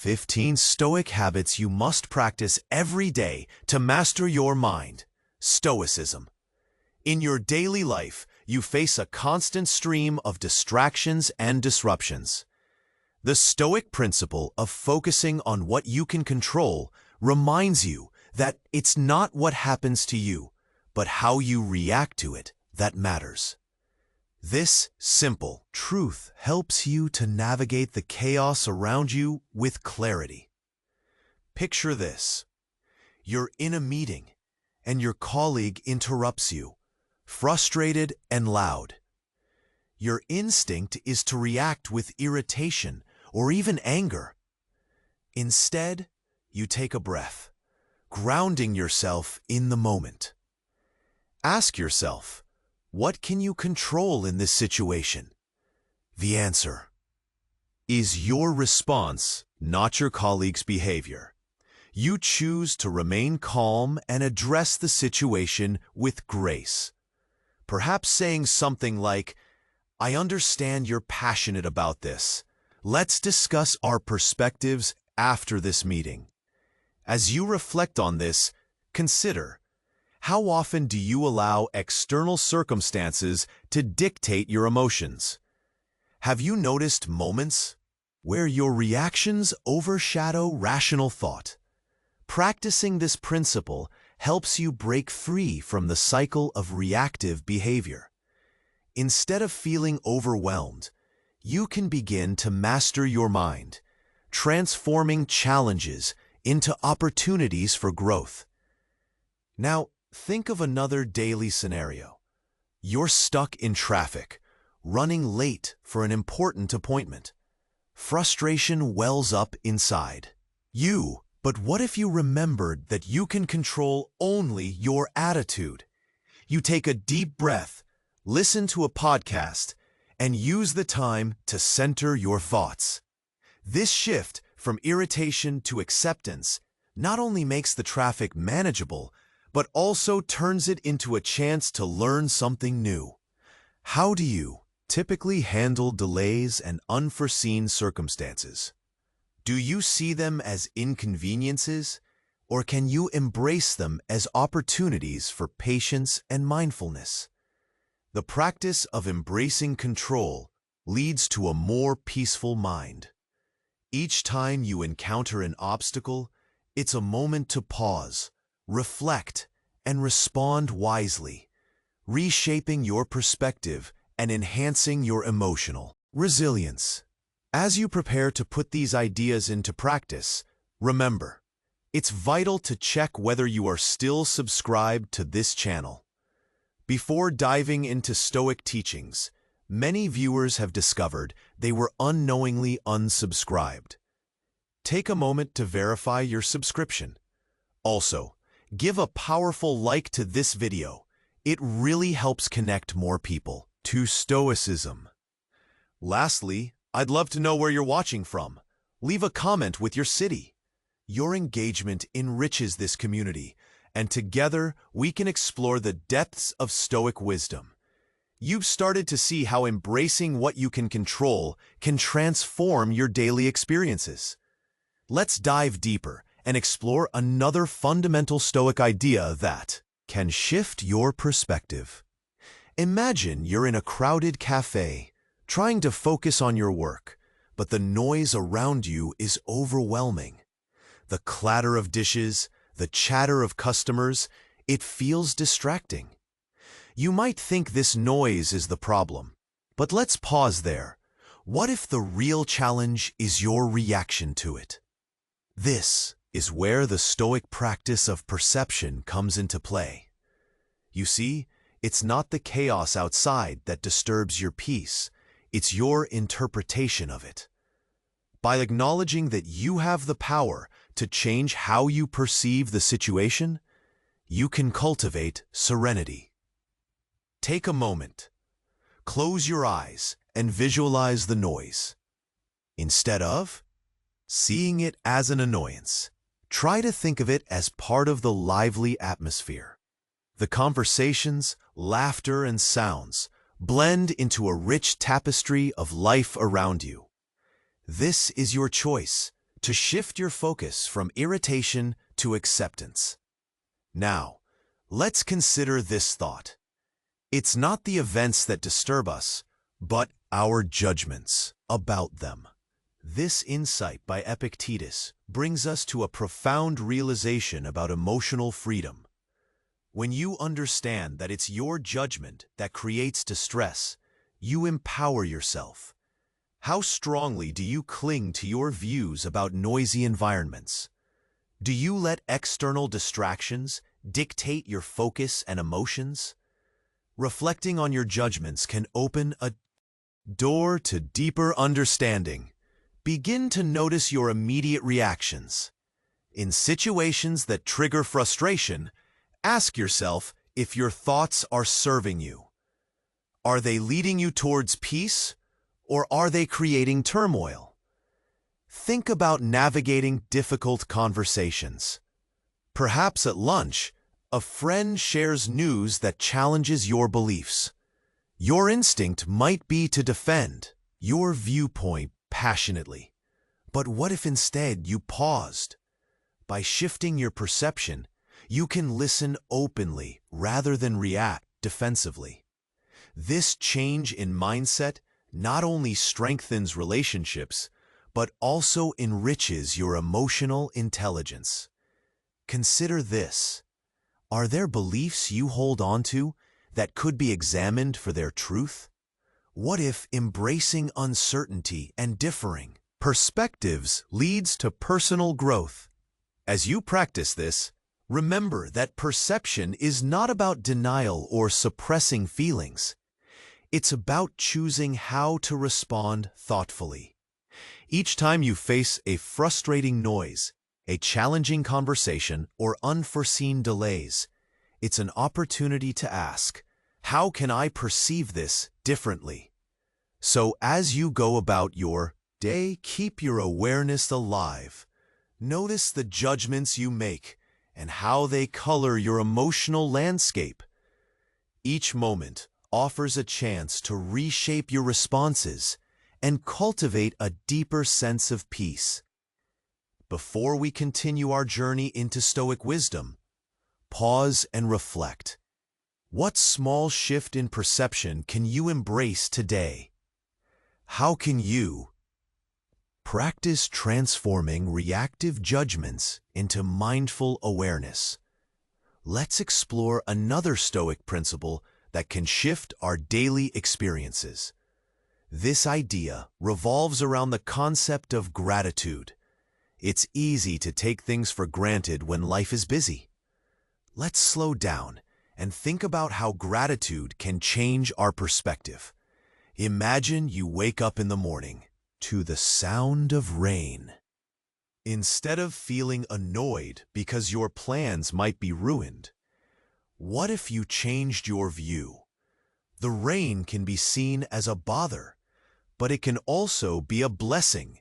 15 Stoic habits you must practice every day to master your mind. Stoicism. In your daily life, you face a constant stream of distractions and disruptions. The Stoic principle of focusing on what you can control reminds you that it's not what happens to you, but how you react to it that matters. This simple truth helps you to navigate the chaos around you with clarity. Picture this. You're in a meeting, and your colleague interrupts you, frustrated and loud. Your instinct is to react with irritation or even anger. Instead, you take a breath, grounding yourself in the moment. Ask yourself, what can you control in this situation? The answer is your response, not your colleague's behavior. You choose to remain calm and address the situation with grace. Perhaps saying something like, "I understand you're passionate about this. Let's discuss our perspectives after this meeting." As you reflect on this, consider, how often do you allow external circumstances to dictate your emotions? Have you noticed moments where your reactions overshadow rational thought? Practicing this principle helps you break free from the cycle of reactive behavior. Instead of feeling overwhelmed, you can begin to master your mind, transforming challenges into opportunities for growth. Now, think of another daily scenario. You're stuck in traffic, running late for an important appointment. Frustration wells up inside you. But what if you remembered that you can control only your attitude? You take a deep breath, listen to a podcast, and use the time to center your thoughts. This shift from irritation to acceptance not only makes the traffic manageable, but also turns it into a chance to learn something new. How do you typically handle delays and unforeseen circumstances? Do you see them as inconveniences, or can you embrace them as opportunities for patience and mindfulness? The practice of embracing control leads to a more peaceful mind. Each time you encounter an obstacle, it's a moment to pause, reflect, and respond wisely, reshaping your perspective and enhancing your emotional resilience. As you prepare to put these ideas into practice, remember, it's vital to check whether you are still subscribed to this channel. Before diving into Stoic teachings, many viewers have discovered they were unknowingly unsubscribed. Take a moment to verify your subscription. Also, give a powerful like to this video. It really helps connect more people to Stoicism. Lastly, I'd love to know where you're watching from. Leave a comment with your city. Your engagement enriches this community, and together we can explore the depths of Stoic wisdom. You've started to see how embracing what you can control can transform your daily experiences. Let's dive deeper and explore another fundamental Stoic idea that can shift your perspective. Imagine you're in a crowded cafe, trying to focus on your work, but the noise around you is overwhelming. The clatter of dishes, the chatter of customers, it feels distracting. You might think this noise is the problem, but let's pause there. What if the real challenge is your reaction to it? This is where the Stoic practice of perception comes into play. You see, it's not the chaos outside that disturbs your peace. It's your interpretation of it. By acknowledging that you have the power to change how you perceive the situation, you can cultivate serenity. Take a moment. Close your eyes and visualize the noise. Instead of seeing it as an annoyance, try to think of it as part of the lively atmosphere. The conversations, laughter, and sounds blend into a rich tapestry of life around you. This is your choice to shift your focus from irritation to acceptance. Now, let's consider this thought. It's not the events that disturb us, but our judgments about them. This insight by Epictetus brings us to a profound realization about emotional freedom. When you understand that it's your judgment that creates distress, you empower yourself. How strongly do you cling to your views about noisy environments? Do you let external distractions dictate your focus and emotions? Reflecting on your judgments can open a door to deeper understanding. Begin to notice your immediate reactions. In situations that trigger frustration, ask yourself if your thoughts are serving you. Are they leading you towards peace, or are they creating turmoil? Think about navigating difficult conversations. Perhaps at lunch, a friend shares news that challenges your beliefs. Your instinct might be to defend your viewpoint passionately. But what if instead you paused? By shifting your perception, you can listen openly rather than react defensively. This change in mindset not only strengthens relationships, but also enriches your emotional intelligence. Consider this. Are there beliefs you hold on to that could be examined for their truth? What if embracing uncertainty and differing perspectives leads to personal growth? As you practice this, remember that perception is not about denial or suppressing feelings. It's about choosing how to respond thoughtfully. Each time you face a frustrating noise, a challenging conversation, or unforeseen delays, it's an opportunity to ask, how can I perceive this differently? So as you go about your day, keep your awareness alive. Notice the judgments you make and how they color your emotional landscape. Each moment offers a chance to reshape your responses and cultivate a deeper sense of peace. Before we continue our journey into Stoic wisdom, pause and reflect. What small shift in perception can you embrace today? How can you practice transforming reactive judgments into mindful awareness? Let's explore another Stoic principle that can shift our daily experiences. This idea revolves around the concept of gratitude. It's easy to take things for granted when life is busy. Let's slow down and think about how gratitude can change our perspective. Imagine you wake up in the morning to the sound of rain. Instead of feeling annoyed because your plans might be ruined, what if you changed your view? The rain can be seen as a bother, but it can also be a blessing.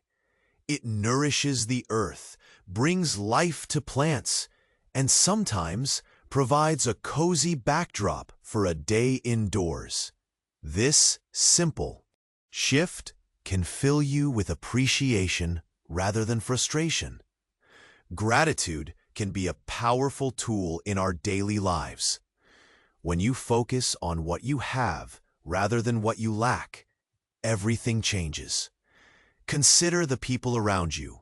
It nourishes the earth, brings life to plants, and sometimes provides a cozy backdrop for a day indoors. This simple shift can fill you with appreciation rather than frustration. Gratitude can be a powerful tool in our daily lives. When you focus on what you have rather than what you lack, everything changes. Consider the people around you.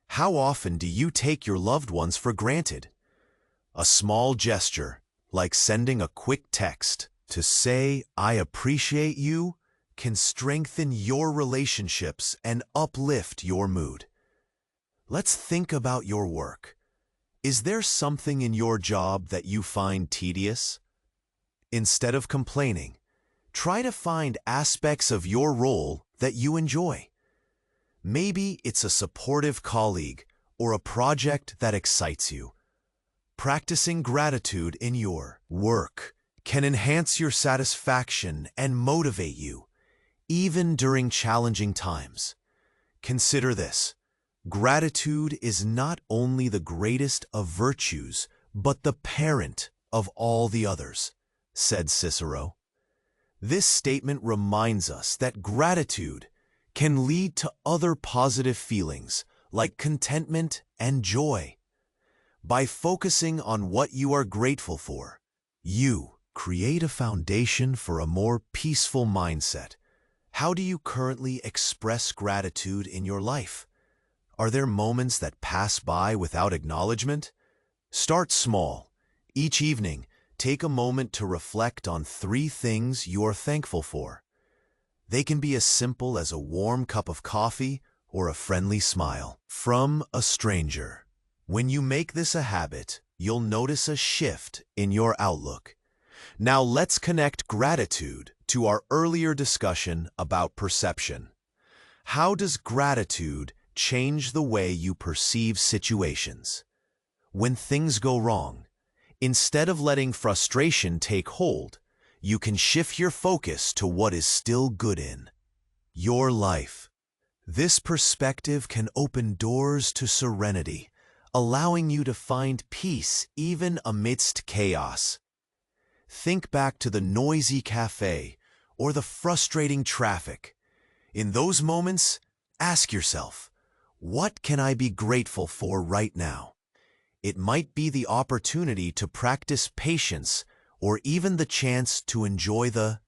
How often do you take your loved ones for granted? A small gesture, like sending a quick text to say, "I appreciate you," can strengthen your relationships and uplift your mood. Let's think about your work. Is there something in your job that you find tedious? Instead of complaining, try to find aspects of your role that you enjoy. Maybe it's a supportive colleague or a project that excites you. Practicing gratitude in your work can enhance your satisfaction and motivate you, even during challenging times. Consider this. Gratitude is not only the greatest of virtues, but the parent of all the others, said Cicero. This statement reminds us that gratitude can lead to other positive feelings like contentment and joy. By focusing on what you are grateful for, you create a foundation for a more peaceful mindset. How do you currently express gratitude in your life? Are there moments that pass by without acknowledgement? Start small. Each evening, take a moment to reflect on 3 things you are thankful for. They can be as simple as a warm cup of coffee or a friendly smile from a stranger. When you make this a habit, you'll notice a shift in your outlook. Now let's connect gratitude to our earlier discussion about perception. How does gratitude change the way you perceive situations? When things go wrong, instead of letting frustration take hold, you can shift your focus to what is still good in your life. This perspective can open doors to serenity, allowing you to find peace even amidst chaos. Think back to the noisy cafe or the frustrating traffic. In those moments, ask yourself, what can I be grateful for right now? It might be the opportunity to practice patience or even the chance to enjoy the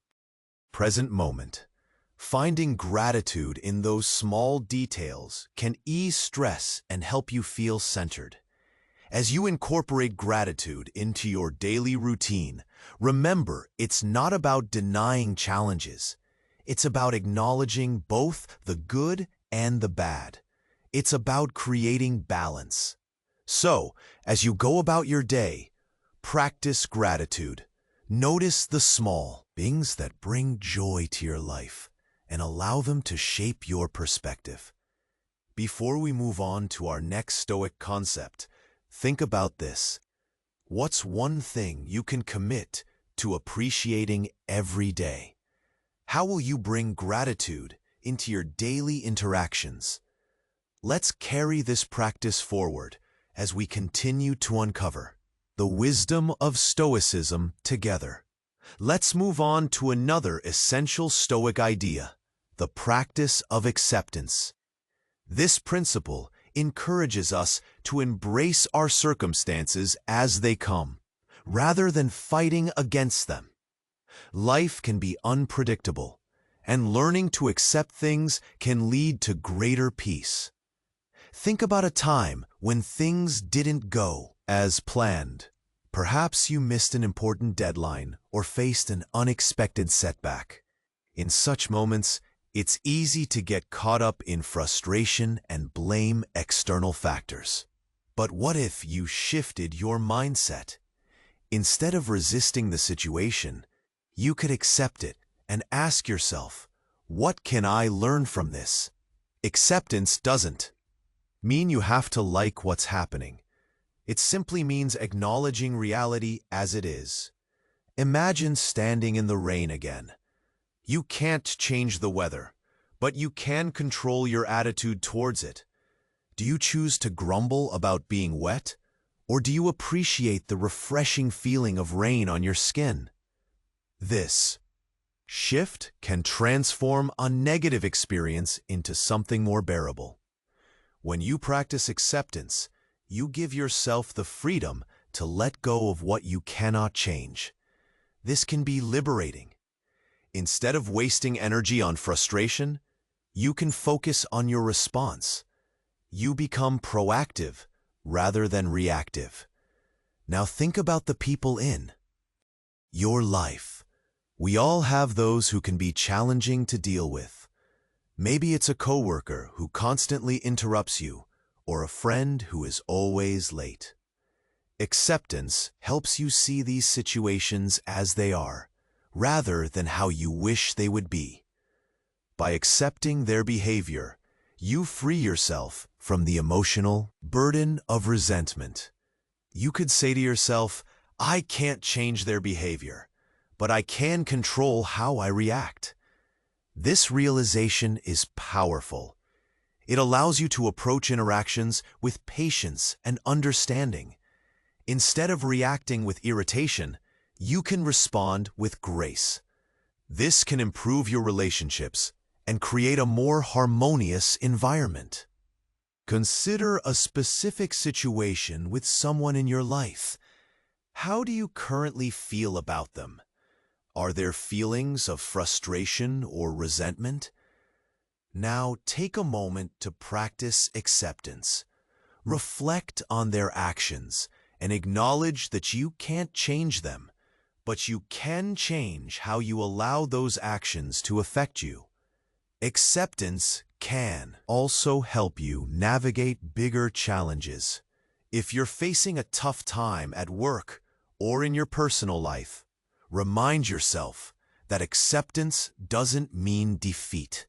present moment. Finding gratitude in those small details can ease stress and help you feel centered. As you incorporate gratitude into your daily routine, remember it's not about denying challenges. It's about acknowledging both the good and the bad. It's about creating balance. So, as you go about your day, practice gratitude. Notice the small things that bring joy to your life and allow them to shape your perspective. Before we move on to our next Stoic concept, think about this. What's one thing you can commit to appreciating every day? How will you bring gratitude into your daily interactions? Let's carry this practice forward as we continue to uncover the wisdom of Stoicism together. Let's move on to another essential Stoic idea, the practice of acceptance. This principle encourages us to embrace our circumstances as they come, rather than fighting against them. Life can be unpredictable, and learning to accept things can lead to greater peace. Think about a time when things didn't go as planned. Perhaps you missed an important deadline or faced an unexpected setback. In such moments, it's easy to get caught up in frustration and blame external factors. But what if you shifted your mindset? Instead of resisting the situation, you could accept it and ask yourself, what can I learn from this? Acceptance doesn't mean you have to like what's happening. It simply means acknowledging reality as it is. Imagine standing in the rain again. You can't change the weather, but you can control your attitude towards it. Do you choose to grumble about being wet, or do you appreciate the refreshing feeling of rain on your skin? This shift can transform a negative experience into something more bearable. When you practice acceptance, you give yourself the freedom to let go of what you cannot change. This can be liberating. Instead of wasting energy on frustration, you can focus on your response. You become proactive rather than reactive. Now think about the people in your life. We all have those who can be challenging to deal with. Maybe it's a coworker who constantly interrupts you, or a friend who is always late. Acceptance helps you see these situations as they are, rather than how you wish they would be. By accepting their behavior, you free yourself from the emotional burden of resentment. You could say to yourself, I can't change their behavior, but I can control how I react. This realization is powerful. It allows you to approach interactions with patience and understanding. Instead of reacting with irritation, you can respond with grace. This can improve your relationships and create a more harmonious environment. Consider a specific situation with someone in your life. How do you currently feel about them? Are there feelings of frustration or resentment? Now take a moment to practice acceptance. Reflect on their actions and acknowledge that you can't change them, but you can change how you allow those actions to affect you. Acceptance can also help you navigate bigger challenges. If you're facing a tough time at work or in your personal life, remind yourself that acceptance doesn't mean defeat.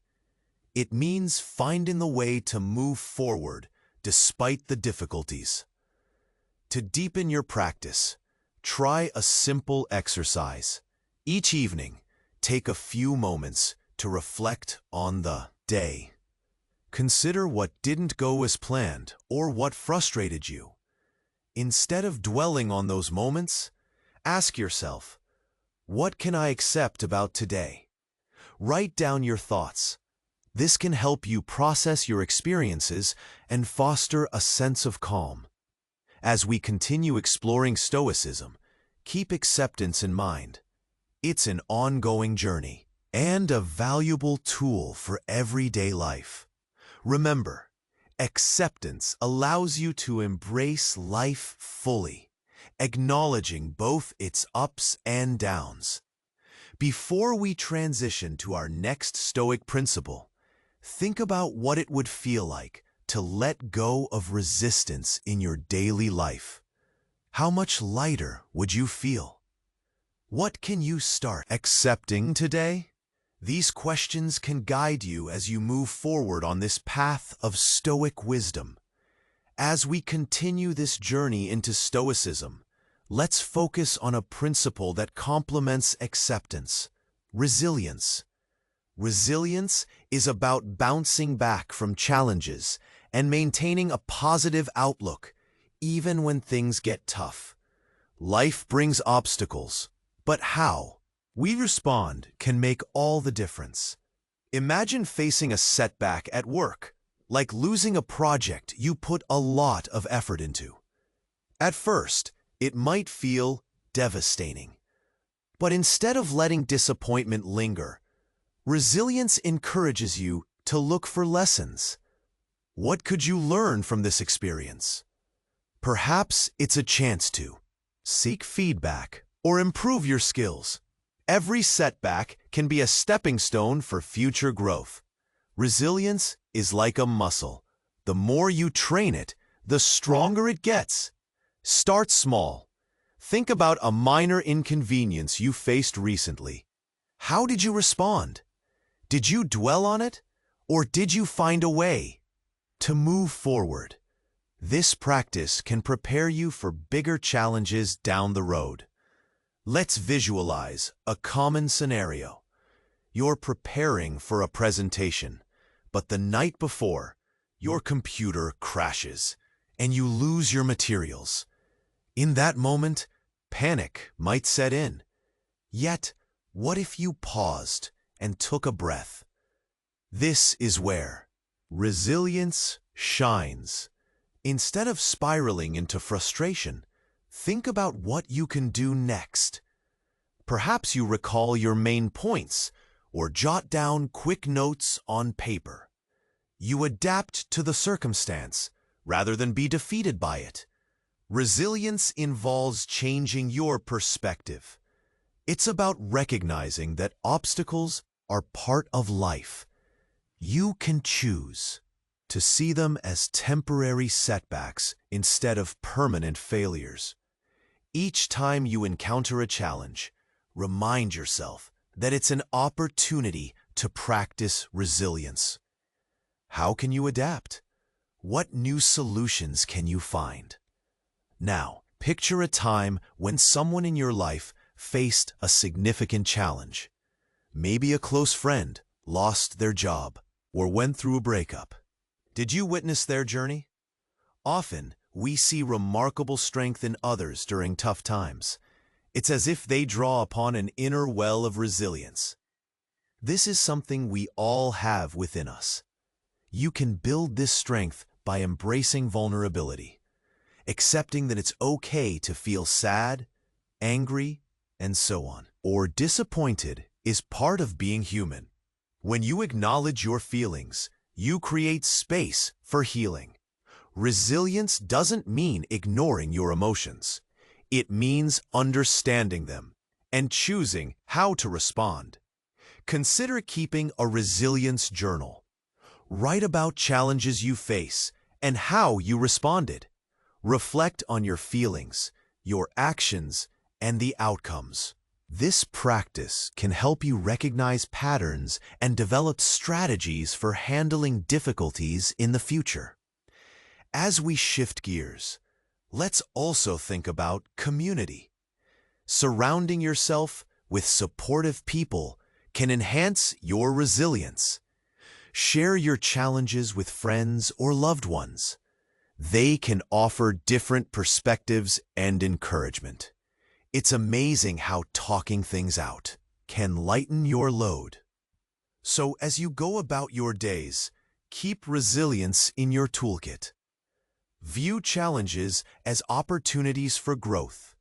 It means finding the way to move forward despite the difficulties. To deepen your practice, try a simple exercise. Each evening, take a few moments to reflect on the day. Consider what didn't go as planned or what frustrated you. Instead of dwelling on those moments, ask yourself, what can I accept about today? Write down your thoughts. This can help you process your experiences and foster a sense of calm. As we continue exploring Stoicism, keep acceptance in mind. It's an ongoing journey and a valuable tool for everyday life. Remember, acceptance allows you to embrace life fully, acknowledging both its ups and downs. Before we transition to our next Stoic principle, think about what it would feel like to let go of resistance in your daily life. How much lighter would you feel? What can you start accepting today? These questions can guide you as you move forward on this path of Stoic wisdom. As we continue this journey into Stoicism, let's focus on a principle that complements acceptance: resilience. Resilience is about bouncing back from challenges and maintaining a positive outlook, even when things get tough. Life brings obstacles, but how we respond can make all the difference. Imagine facing a setback at work, like losing a project you put a lot of effort into. At first, it might feel devastating. But instead of letting disappointment linger, resilience encourages you to look for lessons. What could you learn from this experience? Perhaps it's a chance to seek feedback or improve your skills. Every setback can be a stepping stone for future growth. Resilience is like a muscle. The more you train it, the stronger it gets. Start small. Think about a minor inconvenience you faced recently. How did you respond? Did you dwell on it, or did you find a way to move forward? This practice can prepare you for bigger challenges down the road. Let's visualize a common scenario. You're preparing for a presentation, but the night before, your computer crashes and you lose your materials. In that moment, panic might set in. Yet, what if you paused and took a breath? This is where resilience shines. Instead of spiraling into frustration, think about what you can do next. Perhaps you recall your main points or jot down quick notes on paper. You adapt to the circumstance rather than be defeated by it. Resilience involves changing your perspective. It's about recognizing that obstacles are part of life. You can choose to see them as temporary setbacks instead of permanent failures. Each time you encounter a challenge, remind yourself that it's an opportunity to practice resilience. How can you adapt? What new solutions can you find? Now, picture a time when someone in your life faced a significant challenge. Maybe a close friend lost their job or went through a breakup. Did you witness their journey? Often, we see remarkable strength in others during tough times. It's as if they draw upon an inner well of resilience. This is something we all have within us. You can build this strength by embracing vulnerability, accepting that it's okay to feel sad, angry, and so on, or disappointed is part of being human. When you acknowledge your feelings, you create space for healing. Resilience doesn't mean ignoring your emotions. It means understanding them and choosing how to respond. Consider keeping a resilience journal. Write about challenges you face and how you responded. Reflect on your feelings, your actions, and the outcomes. This practice can help you recognize patterns and develop strategies for handling difficulties in the future. As we shift gears, let's also think about community. Surrounding yourself with supportive people can enhance your resilience. Share your challenges with friends or loved ones. They can offer different perspectives and encouragement. It's amazing how talking things out can lighten your load. So as you go about your days, keep resilience in your toolkit. View challenges as opportunities for growth.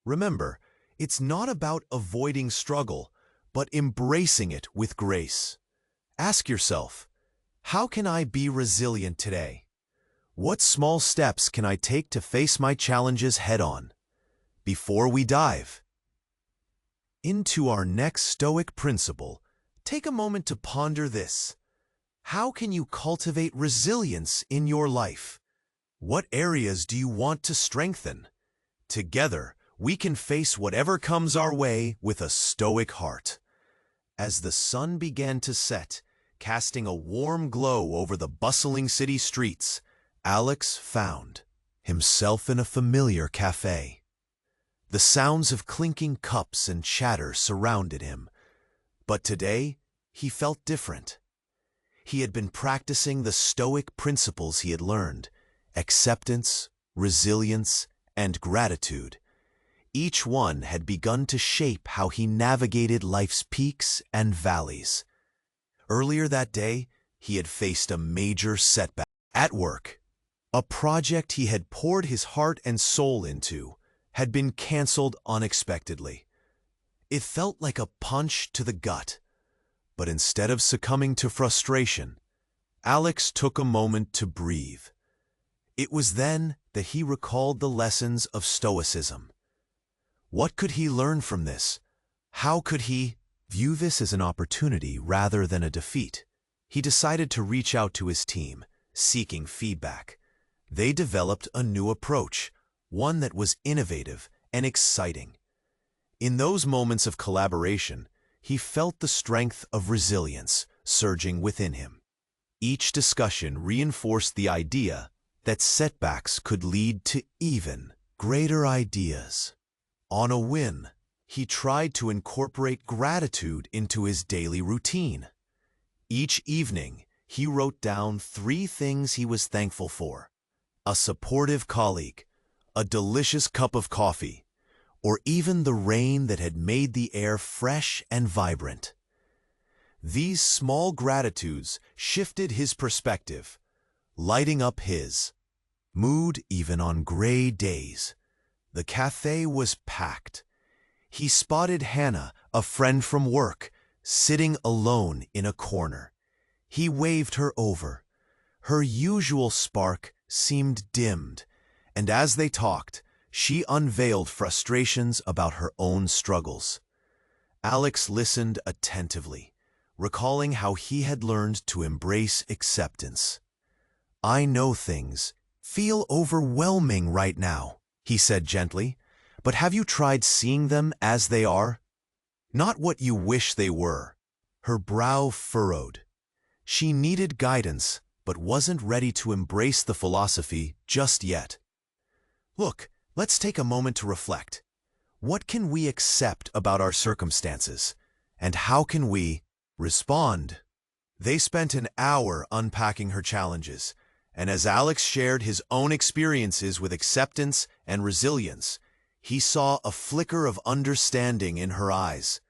Remember, it's not about avoiding struggle, but embracing it with grace. Ask yourself, how can I be resilient today? What small steps can I take to face my challenges head-on? Before we dive into our next Stoic principle, take a moment to ponder this. How can you cultivate resilience in your life? What areas do you want to strengthen? Together, we can face whatever comes our way with a Stoic heart. As the sun began to set, casting a warm glow over the bustling city streets, Alex found himself in a familiar cafe. The sounds of clinking cups and chatter surrounded him, but today he felt different. He had been practicing the Stoic principles he had learned: acceptance, resilience, and gratitude. Each one had begun to shape how he navigated life's peaks and valleys. Earlier that day, he had faced a major setback at work. A project he had poured his heart and soul into had been canceled unexpectedly. It felt like a punch to the gut, but instead of succumbing to frustration, Alex took a moment to breathe. It was then that he recalled the lessons of Stoicism. What could he learn from this? How could he view this as an opportunity rather than a defeat? He decided to reach out to his team, seeking feedback. They developed a new approach, one that was innovative and exciting. In those moments of collaboration, he felt the strength of resilience surging within him. Each discussion reinforced the idea that setbacks could lead to even greater ideas. On a win, he tried to incorporate gratitude into his daily routine. Each evening, he wrote down 3 things he was thankful for: a supportive colleague, a delicious cup of coffee, or even the rain that had made the air fresh and vibrant. These small gratitudes shifted his perspective, lighting up his mood even on gray days. The cafe was packed. He spotted Hannah, a friend from work, sitting alone in a corner. He waved her over. Her usual spark seemed dimmed, and as they talked, she unveiled frustrations about her own struggles. Alex listened attentively, recalling how he had learned to embrace acceptance. "I know things feel overwhelming right now," he said gently, "but have you tried seeing them as they are? Not what you wish they were." Her brow furrowed. She needed guidance, but wasn't ready to embrace the philosophy just yet. Look, let's take a moment to reflect. What can we accept about our circumstances, and how can we respond? They spent an hour unpacking her challenges, and as Alex shared his own experiences with acceptance and resilience, he saw a flicker of understanding in her eyes.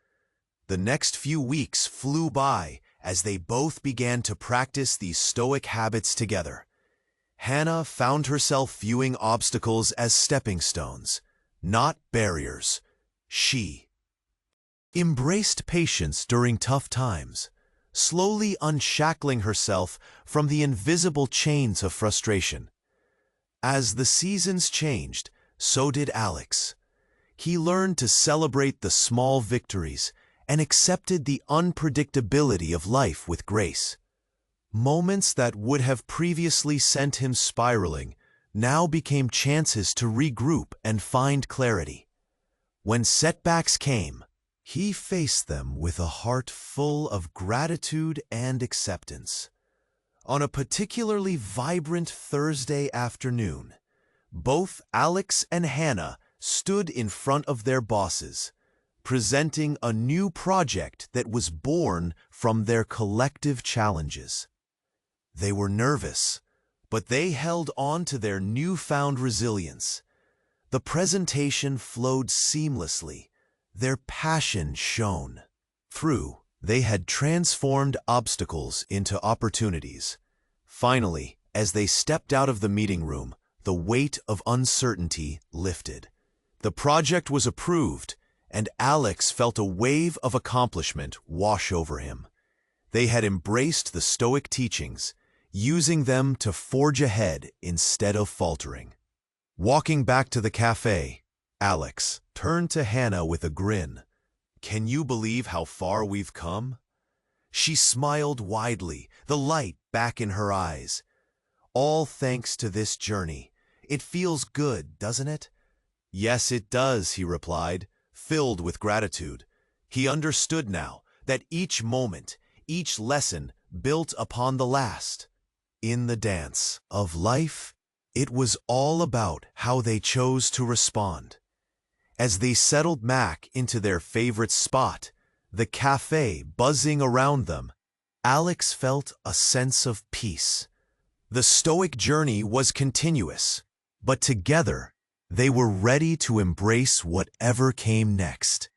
The next few weeks flew by as they both began to practice these Stoic habits together. Hannah found herself viewing obstacles as stepping stones, not barriers. She embraced patience during tough times, slowly unshackling herself from the invisible chains of frustration. As the seasons changed, so did Alex. He learned to celebrate the small victories and accepted the unpredictability of life with grace. Moments that would have previously sent him spiraling now became chances to regroup and find clarity. When setbacks came, he faced them with a heart full of gratitude and acceptance. On a particularly vibrant Thursday afternoon, both Alex and Hannah stood in front of their bosses, presenting a new project that was born from their collective challenges. They were nervous, but they held on to their newfound resilience. The presentation flowed seamlessly. Their passion shone through. They had transformed obstacles into opportunities. Finally, as they stepped out of the meeting room, the weight of uncertainty lifted. The project was approved, and Alex felt a wave of accomplishment wash over him. They had embraced the Stoic teachings, using them to forge ahead instead of faltering. Walking back to the cafe, Alex turned to Hannah with a grin. "Can you believe how far we've come?" She smiled widely, the light back in her eyes. "All thanks to this journey. It feels good, doesn't it?" "Yes, it does," he replied, filled with gratitude. He understood now that each moment, each lesson built upon the last. In the dance of life, it was all about how they chose to respond. As they settled back into their favorite spot, the cafe buzzing around them, Alex felt a sense of peace. The Stoic journey was continuous, but together they were ready to embrace whatever came next.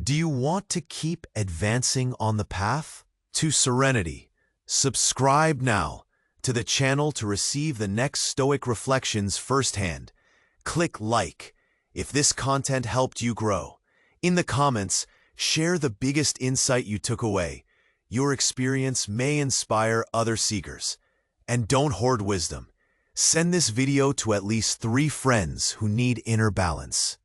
Do you want to keep advancing on the path to serenity? Subscribe now to the channel to receive the next Stoic reflections firsthand. Click like if this content helped you grow. In the comments, share the biggest insight you took away. Your experience may inspire other seekers. And don't hoard wisdom. Send this video to at least 3 friends who need inner balance.